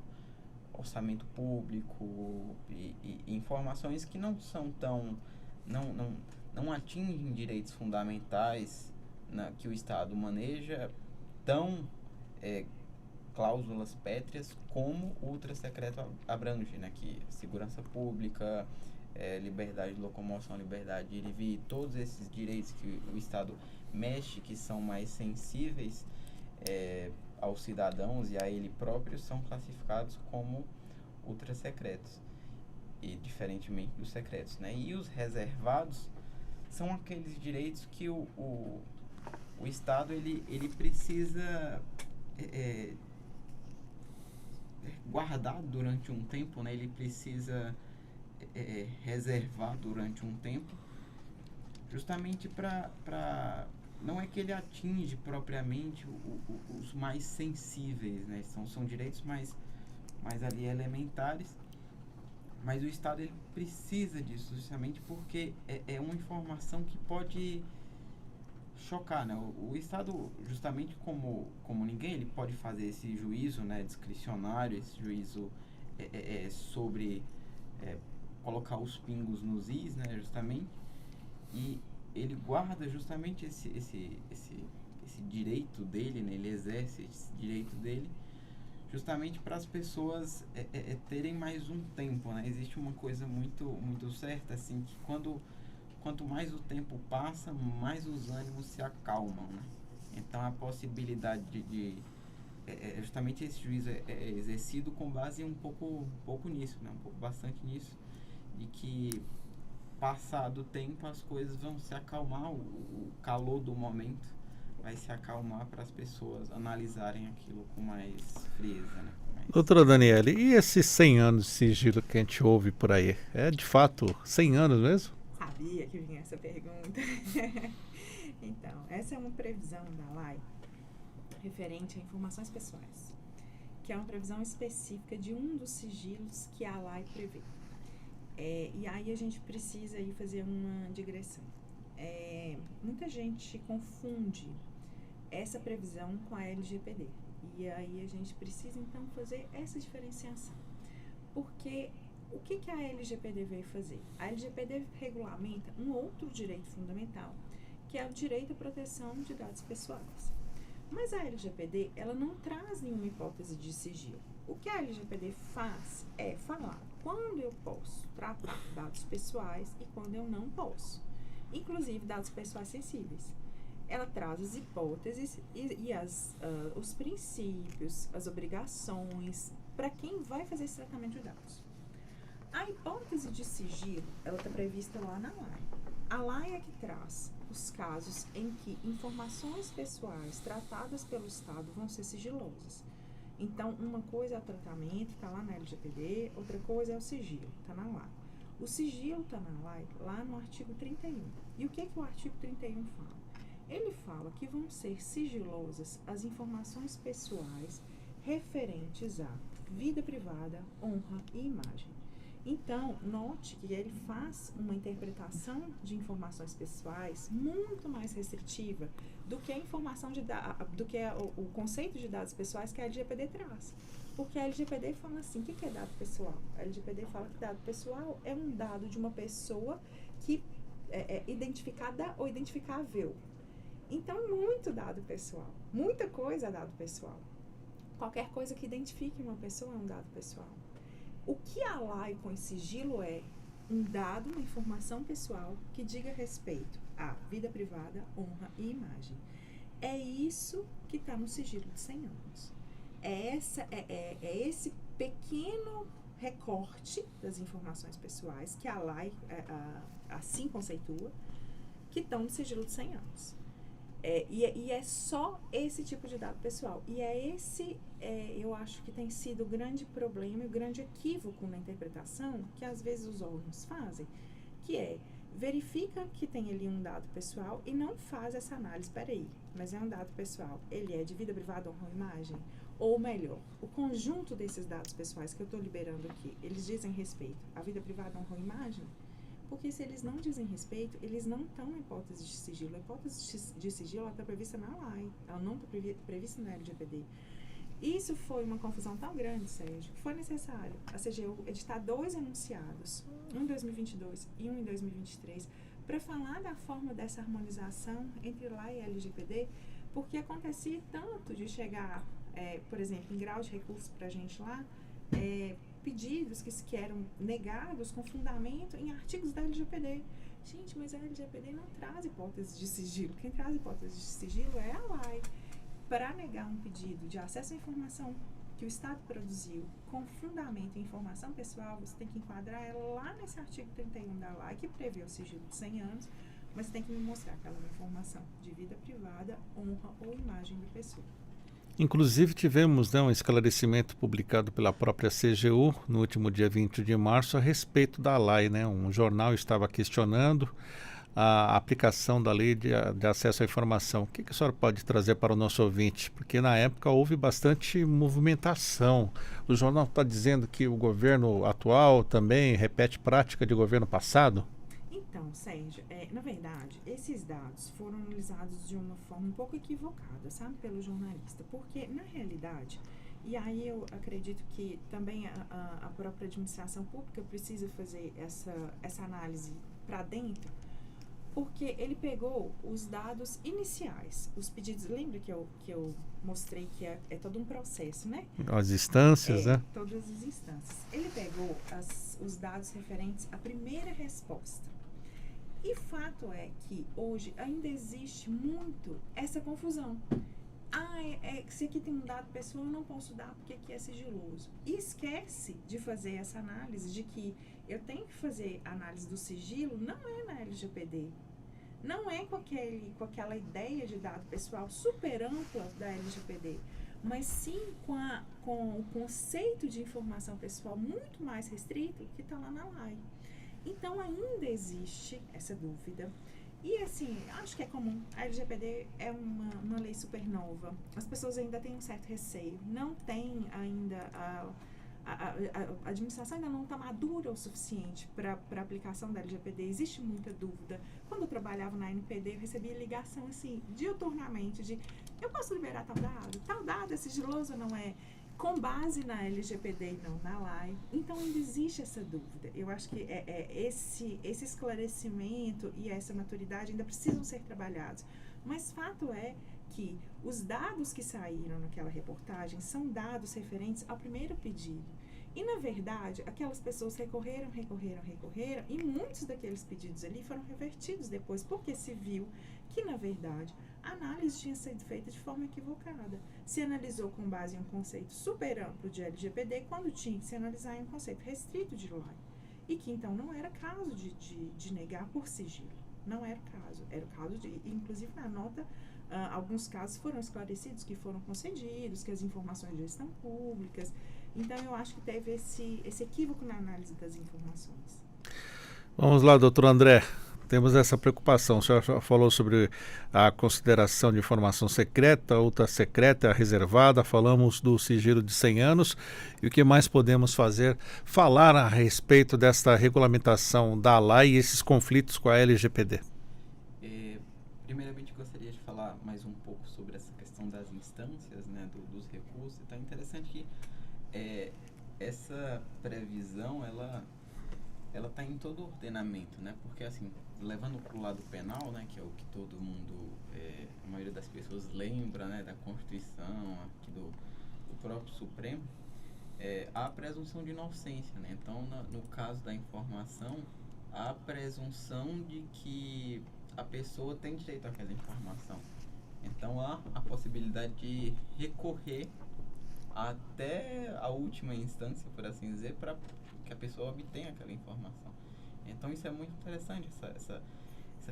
orçamento público e informações que não são tão... não atingem direitos fundamentais, né, que o Estado maneja tão cláusulas pétreas como o ultra secreto abrange, né, que segurança pública, liberdade de locomoção, liberdade de ir e vir, todos esses direitos que o Estado mexe, que são mais sensíveis aos cidadãos e a ele próprio, são classificados como ultra secretos, e diferentemente dos secretos, né? E os reservados são aqueles direitos que o Estado ele precisa guardar durante um tempo, né? Ele precisa reservar durante um tempo, justamente para não é que ele atinge propriamente os mais sensíveis, né? São direitos mais ali elementares, mas o Estado ele precisa disso justamente porque é uma informação que pode chocar, né? O Estado, justamente como ninguém, ele pode fazer esse juízo, né, discricionário, esse juízo sobre colocar os pingos nos is, né, justamente, e ele guarda justamente esse direito dele, né? Ele exerce esse direito dele justamente para as pessoas terem mais um tempo, né? Existe uma coisa muito certa, assim, que quanto mais o tempo passa, mais os ânimos se acalmam, né? Então, a possibilidade justamente esse juízo é exercido com base um pouco nisso, né? Bastante nisso, de que passado o tempo as coisas vão se acalmar, o calor do momento vai se acalmar para as pessoas analisarem aquilo com mais frieza, né? Doutora Daniele, e esses 100 anos de sigilo que a gente ouve por aí? É de fato 100 anos mesmo? Sabia que vinha essa pergunta. Então, essa é uma previsão da LAI referente a informações pessoais, que é uma previsão específica de um dos sigilos que a LAI prevê. E aí a gente precisa aí fazer uma digressão. Muita gente confunde essa previsão com a LGPD. E aí a gente precisa então fazer essa diferenciação. Porque o que a LGPD veio fazer? A LGPD regulamenta um outro direito fundamental, que é o direito à proteção de dados pessoais. Mas a LGPD, ela não traz nenhuma hipótese de sigilo. O que a LGPD faz é falar quando eu posso tratar dados pessoais e quando eu não posso, inclusive dados pessoais sensíveis. Ela traz as hipóteses e os princípios, as obrigações para quem vai fazer esse tratamento de dados. A hipótese de sigilo, ela está prevista lá na LAI. A LAI é que traz os casos em que informações pessoais tratadas pelo Estado vão ser sigilosas. Então, uma coisa é o tratamento, está lá na LGPD, outra coisa é o sigilo, está na LAI. O sigilo está na lei, lá no artigo 31. E o que o artigo 31 fala? Ele fala que vão ser sigilosas as informações pessoais referentes à vida privada, honra e imagem. Então, note que ele faz uma interpretação de informações pessoais muito mais restritiva do que a informação do que o conceito de dados pessoais que a LGPD traz. Porque a LGPD fala assim, o que é dado pessoal? A LGPD fala que dado pessoal é um dado de uma pessoa que é identificada ou identificável. Então, muito dado pessoal. Muita coisa é dado pessoal. Qualquer coisa que identifique uma pessoa é um dado pessoal. O que a lei põe sigilo é um dado, uma informação pessoal que diga respeito à vida privada, honra e imagem. É isso que está no sigilo de 100 anos. É esse pequeno recorte das informações pessoais que a lei assim conceitua, que estão no sigilo de 100 anos. E é só esse tipo de dado pessoal. E eu acho que tem sido o grande problema e o grande equívoco na interpretação que às vezes os órgãos fazem, que verifica que tem ali um dado pessoal e não faz essa análise. Espera aí, mas é um dado pessoal, ele é de vida privada, honra ou imagem? Ou melhor, o conjunto desses dados pessoais que eu estou liberando aqui, eles dizem respeito à vida privada, honra ou imagem? Porque se eles não dizem respeito, eles não estão na hipótese de sigilo. A hipótese de sigilo está prevista na lei, ela não está prevista na LGPD. Isso foi uma confusão tão grande, Sérgio, que foi necessário a CGU editar 2 enunciados, um em 2022 e um em 2023, para falar da forma dessa harmonização entre lei e LGPD, porque acontecia tanto de chegar, por exemplo, em grau de recurso para a gente lá, pedidos que eram negados com fundamento em artigos da LGPD. Gente, mas a LGPD não traz hipótese de sigilo. Quem traz hipótese de sigilo é a lei. Para negar um pedido de acesso à informação que o Estado produziu com fundamento em informação pessoal, você tem que enquadrar ela lá nesse artigo 31 da lei, que prevê o sigilo de 100 anos, mas você tem que me mostrar aquela informação de vida privada, honra ou imagem da pessoa. Inclusive tivemos um esclarecimento publicado pela própria CGU no último dia 20 de março a respeito da lei, né? Um jornal estava questionando a aplicação da lei de acesso à informação. O que a senhora pode trazer para o nosso ouvinte? Porque na época houve bastante movimentação. O jornal está dizendo que o governo atual também repete prática de governo passado? Então, Sérgio, na verdade, esses dados foram analisados de uma forma um pouco equivocada, sabe, pelo jornalista, porque, na realidade, e aí eu acredito que também a própria administração pública precisa fazer essa análise para dentro, porque ele pegou os dados iniciais, os pedidos, lembra que eu mostrei que é todo um processo, né? As instâncias, né? Todas as instâncias. Ele pegou os dados referentes à primeira resposta. E fato é que hoje ainda existe muito essa confusão. Se aqui tem um dado pessoal, eu não posso dar porque aqui é sigiloso. E esquece de fazer essa análise de que eu tenho que fazer a análise do sigilo, não é na LGPD. Não é com aquela ideia de dado pessoal super ampla da LGPD, mas sim com o conceito de informação pessoal muito mais restrito que está lá na lei. Então, ainda existe essa dúvida. E, assim, acho que é comum. A LGPD é uma lei super nova. As pessoas ainda têm um certo receio. Não tem ainda... A administração ainda não está madura o suficiente para a aplicação da LGPD. Existe muita dúvida. Quando eu trabalhava na NPD, eu recebia ligação, assim, diuturnamente, de eu posso liberar tal dado? Tal dado é sigiloso ou não é? Com base na LGPD e não na lei. Então, ainda existe essa dúvida. Eu acho que esse esclarecimento e essa maturidade ainda precisam ser trabalhados. Mas fato é que os dados que saíram naquela reportagem são dados referentes ao primeiro pedido. E, na verdade, aquelas pessoas recorreram, e muitos daqueles pedidos ali foram revertidos depois, porque se viu que, na verdade, a análise tinha sido feita de forma equivocada. Se analisou com base em um conceito super amplo de LGPD, quando tinha que se analisar em um conceito restrito de lei. E que, então, não era caso de negar por sigilo. Não era o caso. Era o caso de, inclusive, na nota, alguns casos foram esclarecidos que foram concedidos, que as informações já estão públicas. Então, eu acho que teve esse equívoco na análise das informações. Vamos lá, doutor André. Temos essa preocupação. O senhor já falou sobre a consideração de informação secreta, ultra secreta, reservada. Falamos do sigilo de 100 anos. E o que mais podemos fazer? Falar a respeito desta regulamentação da lei e esses conflitos com a LGPD. Primeiramente, gostaria de falar mais um pouco sobre essa questão das instâncias, né, dos recursos. Então, é interessante que essa previsão, ela está em todo o ordenamento, né? Porque, assim, levando para o lado penal, né, que é o que todo mundo, a maioria das pessoas lembra, né, da Constituição, aqui do próprio Supremo, há a presunção de inocência, né? Então, no caso da informação, há a presunção de que a pessoa tem direito àquela informação. Então, há a possibilidade de recorrer até a última instância, por assim dizer, para que a pessoa obtenha aquela informação. Então, isso é muito interessante, essa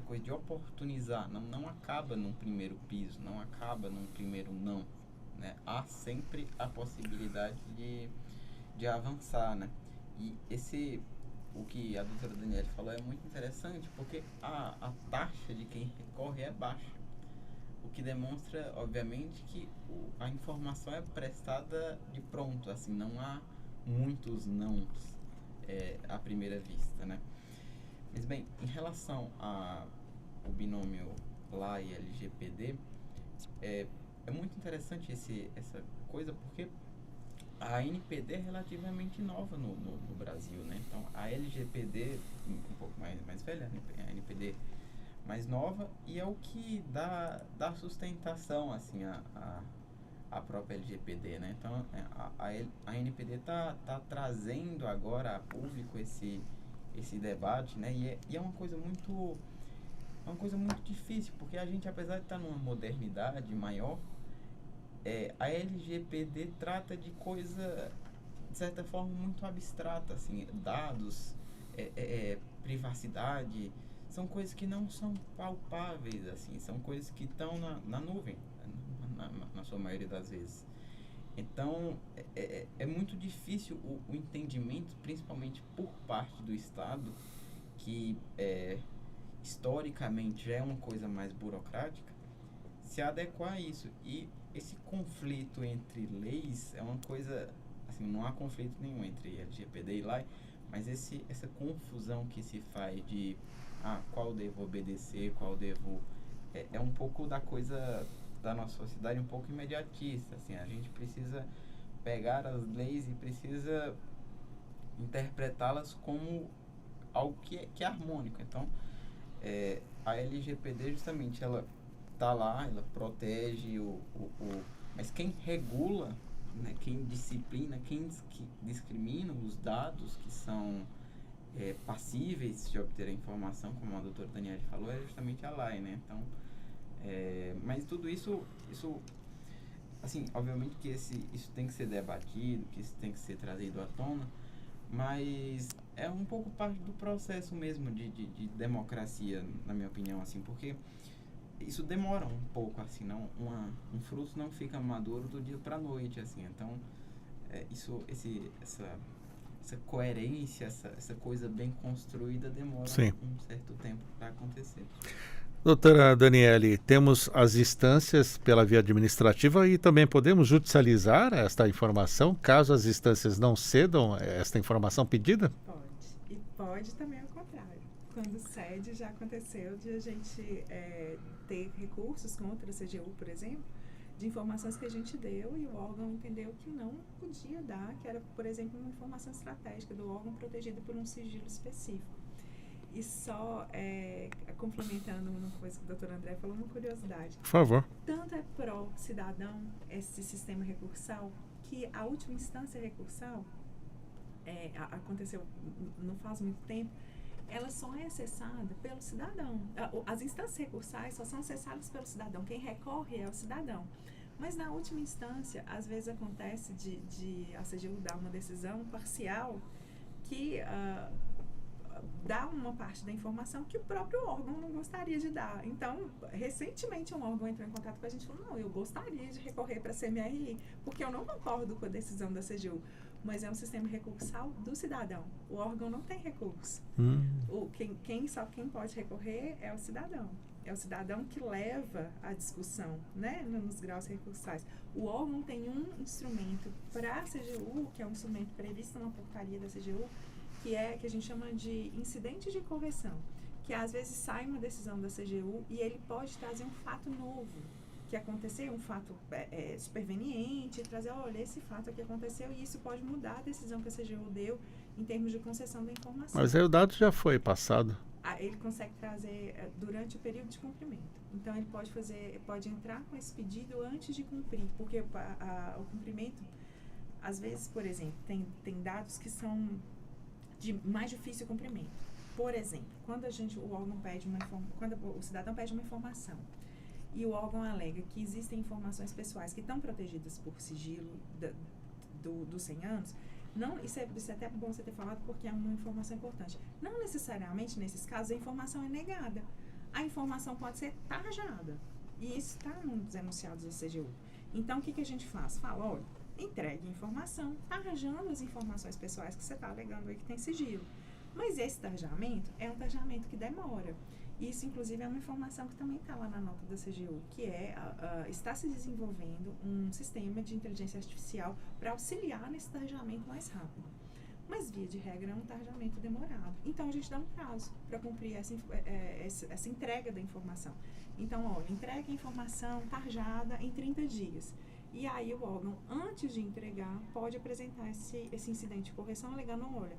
coisa de oportunizar. Não acaba num primeiro piso, não acaba num primeiro não, né? Há sempre a possibilidade de avançar, né? E o que a doutora Daniele falou é muito interessante, porque a taxa de quem recorre é baixa, o que demonstra, obviamente, que a informação é prestada de pronto, assim, não há muitos nãos à primeira vista, né? Mas, bem, em relação ao binômio LAI e LGPD, é muito interessante essa coisa, porque a NPD é relativamente nova no Brasil, né? Então, a LGPD, um pouco mais velha, a NPD mais nova, e é o que dá sustentação, assim, a própria LGPD, né? Então, a NPD está trazendo agora a público esse debate, né? E é uma coisa muito difícil, porque a gente, apesar de estar numa modernidade maior, a LGPD trata de coisa, de certa forma, muito abstrata, assim, dados, privacidade, são coisas que não são palpáveis, assim, são coisas que estão na nuvem, na sua maioria das vezes. Então, é muito difícil o entendimento, principalmente por parte do Estado, que historicamente já é uma coisa mais burocrática, se adequar a isso. E esse conflito entre leis é uma coisa, assim, não há conflito nenhum entre LGPD e LAI, mas essa confusão que se faz de qual devo obedecer, qual devo... É um pouco da coisa da nossa sociedade, um pouco imediatista, assim, a gente precisa pegar as leis e precisa interpretá-las como algo que é harmônico. Então, a LGPD, justamente, ela está lá, ela protege mas quem regula, né, quem disciplina, quem discrimina os dados que são passíveis de obter a informação, como a doutora Daniele falou, é justamente a LAI, né? Então, mas tudo isso, assim, obviamente que isso tem que ser debatido, que isso tem que ser trazido à tona, mas é um pouco parte do processo mesmo de democracia, na minha opinião, assim, porque isso demora um pouco, assim, um fruto não fica maduro do dia para a noite, assim. Então, essa coerência, essa coisa bem construída demora um certo tempo para acontecer. Doutora Daniele, temos as instâncias pela via administrativa e também podemos judicializar esta informação, caso as instâncias não cedam esta informação pedida? Pode. E pode também ao contrário. Quando cede, já aconteceu de a gente ter recursos contra a CGU, por exemplo, de informações que a gente deu e o órgão entendeu que não podia dar, que era, por exemplo, uma informação estratégica do órgão protegida por um sigilo específico. E só complementando uma coisa que o doutor André falou, uma curiosidade. Por favor. Tanto é pró-cidadão esse sistema recursal, que a última instância recursal aconteceu não faz muito tempo, ela só é acessada pelo cidadão. As instâncias recursais só são acessadas pelo cidadão. Quem recorre é o cidadão. Mas na última instância, às vezes acontece de a CGU dar uma decisão parcial que dá uma parte da informação que o próprio órgão não gostaria de dar. Então, recentemente um órgão entrou em contato com a gente e falou, não, eu gostaria de recorrer para a CMRI, porque eu não concordo com a decisão da CGU. mas é um sistema recursal do cidadão. O órgão não tem recurso. Quem pode recorrer é o cidadão. É o cidadão que leva a discussão, né, nos graus recursais. O órgão tem um instrumento para a CGU, que é um instrumento previsto na portaria da CGU, que a gente chama de incidente de correção, que às vezes sai uma decisão da CGU e ele pode trazer um fato novo que aconteceu, um fato superveniente, trazer, olha, esse fato aqui aconteceu e isso pode mudar a decisão que a CGU deu em termos de concessão da informação. Mas aí o dado já foi passado. Ele consegue trazer durante o período de cumprimento. Então, ele pode entrar com esse pedido antes de cumprir, porque o cumprimento, às vezes, por exemplo, tem dados que são de mais difícil cumprimento. Por exemplo, quando o cidadão pede uma informação e o órgão alega que existem informações pessoais que estão protegidas por sigilo dos 100 anos, isso é até bom você ter falado porque é uma informação importante. Não necessariamente, nesses casos, a informação é negada. A informação pode ser tarjada. E isso está nos enunciados da CGU. Então, o que a gente faz? Fala, olha, entregue a informação, tarjando as informações pessoais que você está alegando aí que tem sigilo. Mas esse tarjamento é um tarjamento que demora. Isso, inclusive, é uma informação que também está lá na nota da CGU, que está se desenvolvendo um sistema de inteligência artificial para auxiliar nesse tarjamento mais rápido. Mas, via de regra, é um tarjamento demorado. Então, a gente dá um prazo para cumprir essa entrega da informação. Então, olha, entregue a informação tarjada em 30 dias. E aí, o órgão, antes de entregar, pode apresentar esse incidente de correção, alegando, olha,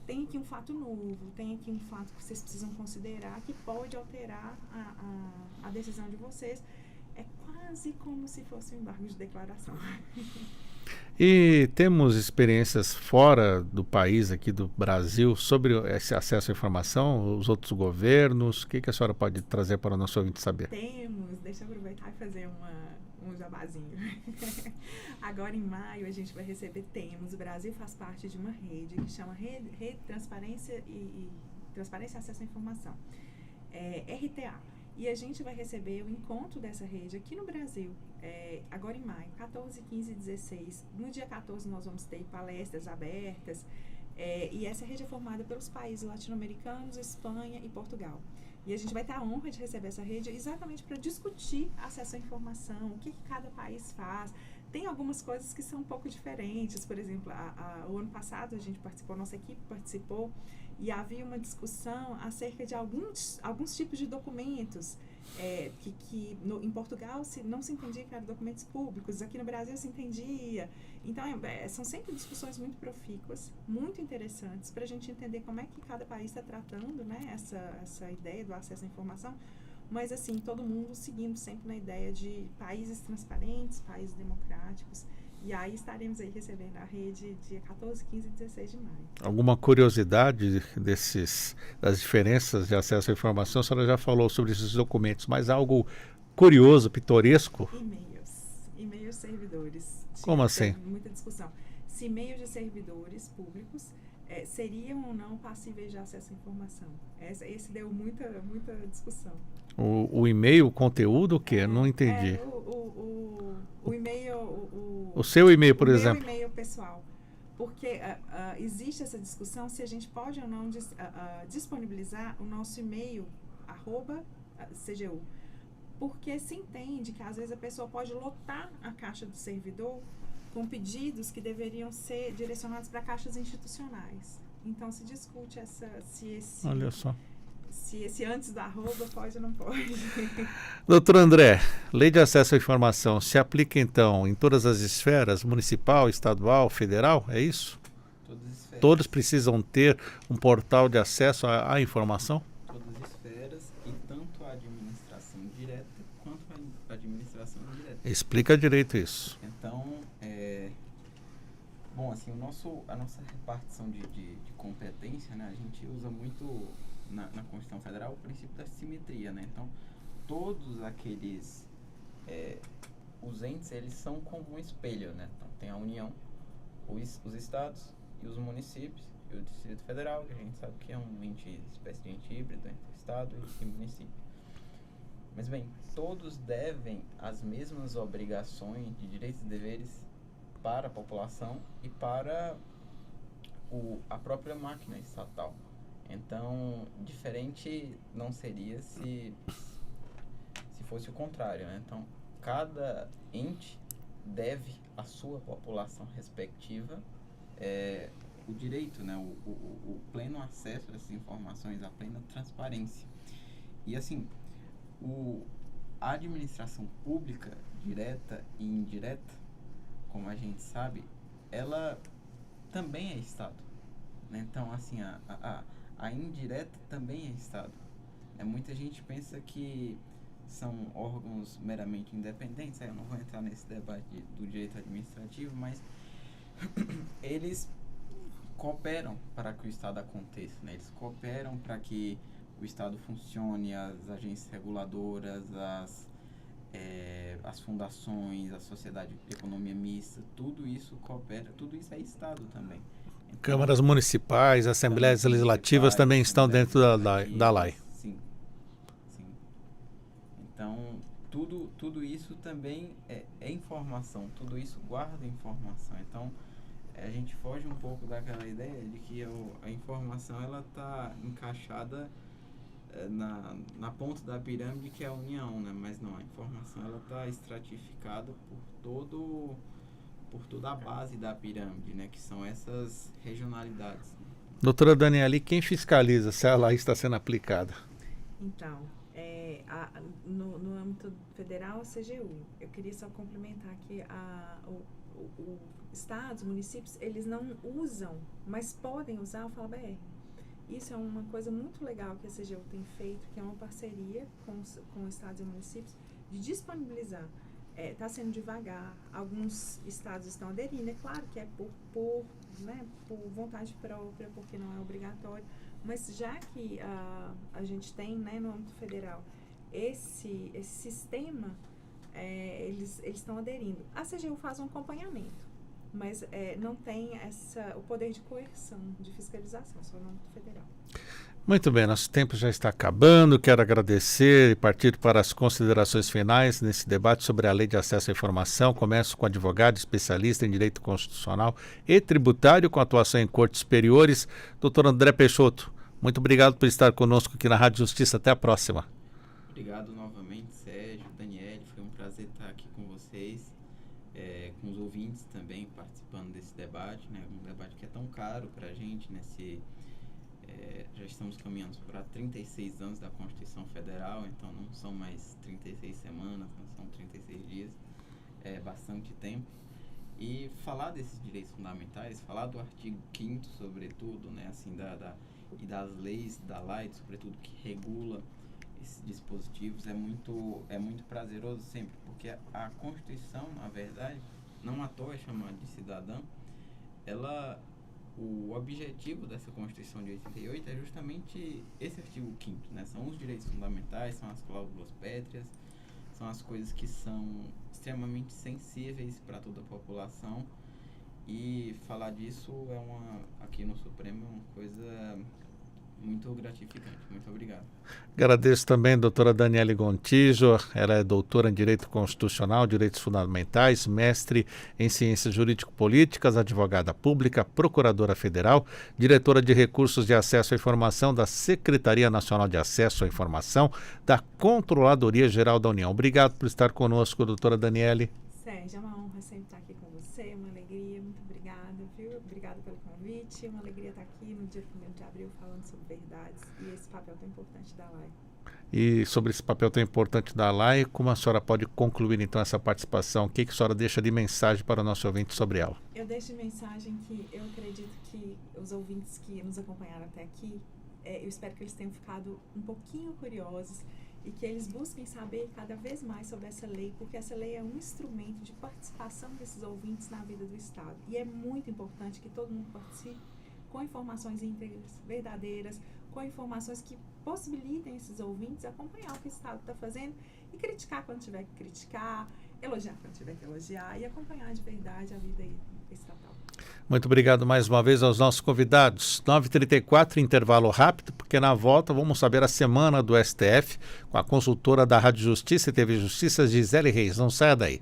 tem aqui um fato novo, tem aqui um fato que vocês precisam considerar que pode alterar a decisão de vocês. É quase como se fosse um embargo de declaração. E temos experiências fora do país, aqui do Brasil, sobre esse acesso à informação, os outros governos? O que a senhora pode trazer para o nosso ouvinte saber? Temos, deixa eu aproveitar e fazer um jabazinho. Agora em maio a gente vai receber o Brasil faz parte de uma rede que chama Rede Transparência e Acesso à Informação, RTA. E a gente vai receber o encontro dessa rede aqui no Brasil, agora em maio, 14, 15 e 16. No dia 14 nós vamos ter palestras abertas, e essa rede é formada pelos países latino-americanos, Espanha e Portugal. E a gente vai ter a honra de receber essa rede exatamente para discutir acesso à informação, o que cada país faz. Tem algumas coisas que são um pouco diferentes. Por exemplo, o ano passado a gente participou, a nossa equipe participou, e havia uma discussão acerca de alguns tipos de documentos que em Portugal não se entendia que eram documentos públicos, aqui no Brasil se entendia. Então, são sempre discussões muito profícuas, muito interessantes, para a gente entender como é que cada país está tratando, né, essa ideia do acesso à informação, mas assim, todo mundo seguindo sempre na ideia de países transparentes, países democráticos. E aí estaremos aí recebendo a rede dia 14, 15 e 16 de maio. Alguma curiosidade das diferenças de acesso à informação? A senhora já falou sobre esses documentos, mas algo curioso, pitoresco? E-mails servidores. Como assim? Muita discussão. Se e-mails de servidores públicos seriam ou não passíveis de acesso à informação. Esse deu muita discussão. O e-mail, o conteúdo, o quê? Não entendi. O e-mail... O seu e-mail, por exemplo. O meu e-mail pessoal. Porque existe essa discussão se a gente pode ou não disponibilizar o nosso e-mail, @CGU. Porque se entende que às vezes a pessoa pode lotar a caixa do servidor com pedidos que deveriam ser direcionados para caixas institucionais. Então se discute Olha só. Se esse antes da pode ou não pode. Doutor André, Lei de Acesso à Informação se aplica então em todas as esferas, municipal, estadual, federal, é isso? Todas as esferas. Todos precisam ter um portal de acesso à informação? Todas as esferas, e tanto a administração direta quanto a administração indireta. Explica direito isso. Então, bom, assim, a nossa repartição de competência, né, a gente usa muito na Constituição Federal o princípio da simetria, né? Então, todos aqueles os entes, eles são como um espelho, né? Então, tem a União, os estados e os municípios e o Distrito Federal, que a gente sabe que é espécie de ente híbrido entre estado e município. Mas bem, todos devem as mesmas obrigações de direitos e deveres para a população e para a própria máquina estatal. Então, diferente não seria se fosse o contrário, né? Então, cada ente deve à sua população respectiva o direito, né? O pleno acesso a essas informações, a plena transparência. E assim, a administração pública, direta e indireta, como a gente sabe, ela também é Estado, né? Então, assim, a indireta também é Estado. Muita gente pensa que são órgãos meramente independentes, eu não vou entrar nesse debate do direito administrativo, mas eles cooperam para que o Estado aconteça, né? Eles cooperam para que o Estado funcione, as agências reguladoras, as fundações, a sociedade de economia mista, tudo isso coopera, tudo isso é Estado também. Então, câmaras municipais, assembleias legislativas também estão dentro da lei. Sim. Então, tudo isso também é informação, tudo isso guarda informação. Então, a gente foge um pouco daquela ideia de que a informação ela está encaixada na ponta da pirâmide, que é a união, né? Mas não, a informação ela está estratificada por toda a base da pirâmide, né? Que são essas regionalidades. Doutora Daniele, quem fiscaliza se a lei está sendo aplicada? Então, no âmbito federal, a CGU. Eu queria só complementar que estados, municípios, eles não usam, mas podem usar o Fala BR. Isso é uma coisa muito legal que a CGU tem feito, que é uma parceria com estados e municípios, de disponibilizar. Está sendo devagar, alguns estados estão aderindo, é claro que é por vontade própria, porque não é obrigatório, mas já que a gente tem, né, no âmbito federal esse sistema, eles estão aderindo. A CGU faz um acompanhamento, mas não tem o poder de coerção, de fiscalização, só no âmbito federal. Muito bem, nosso tempo já está acabando. Quero agradecer e partir para as considerações finais nesse debate sobre a Lei de Acesso à Informação. Começo com advogado especialista em Direito Constitucional e Tributário, com atuação em cortes superiores, doutor André Peixoto. Muito obrigado por estar conosco aqui na Rádio Justiça. Até a próxima. Obrigado novamente, Sérgio, Daniele. Foi um prazer estar aqui com vocês, com os ouvintes também participando desse debate, né? Um debate que é tão caro para a gente, né? Já estamos caminhando para 36 anos da Constituição Federal, então não são mais 36 semanas, não são 36 dias, é bastante tempo. E falar desses direitos fundamentais, falar do artigo 5º, sobretudo, né, assim, e das leis da lei, sobretudo, que regula esses dispositivos, é muito prazeroso sempre, porque a Constituição, na verdade, não à toa é chamada de cidadã, o objetivo dessa Constituição de 88 é justamente esse artigo 5º, né? São os direitos fundamentais, são as cláusulas pétreas, são as coisas que são extremamente sensíveis para toda a população, e falar disso aqui no Supremo é uma coisa muito gratificante. Muito obrigado. Agradeço também a doutora Daniele Gontijo. Ela é doutora em Direito Constitucional, Direitos Fundamentais, mestre em Ciências Jurídico-Políticas, advogada pública, procuradora federal, diretora de Recursos de Acesso à Informação da Secretaria Nacional de Acesso à Informação da Controladoria Geral da União. Obrigado por estar conosco, doutora Daniele. Sérgio, é uma honra sempre estar aqui com você, uma alegria, muito obrigada, viu? Obrigada pelo convite, uma alegria estar aqui no dia 1º de abril falando sobre verdades e esse papel tão importante da lei. E sobre esse papel tão importante da lei, como a senhora pode concluir então essa participação? O que a senhora deixa de mensagem para o nosso ouvinte sobre ela? Eu deixo de mensagem que eu acredito que os ouvintes que nos acompanharam até aqui, eu espero que eles tenham ficado um pouquinho curiosos e que eles busquem saber cada vez mais sobre essa lei, porque essa lei é um instrumento de participação desses ouvintes na vida do Estado. E é muito importante que todo mundo participe com informações íntegras, verdadeiras, com informações que possibilitem esses ouvintes acompanhar o que o Estado está fazendo e criticar quando tiver que criticar, elogiar quando tiver que elogiar e acompanhar de verdade a vida estatal. Muito obrigado mais uma vez aos nossos convidados. 9h34, intervalo rápido, porque na volta vamos saber a semana do STF com a consultora da Rádio Justiça e TV Justiça, Gisele Reis. Não saia daí.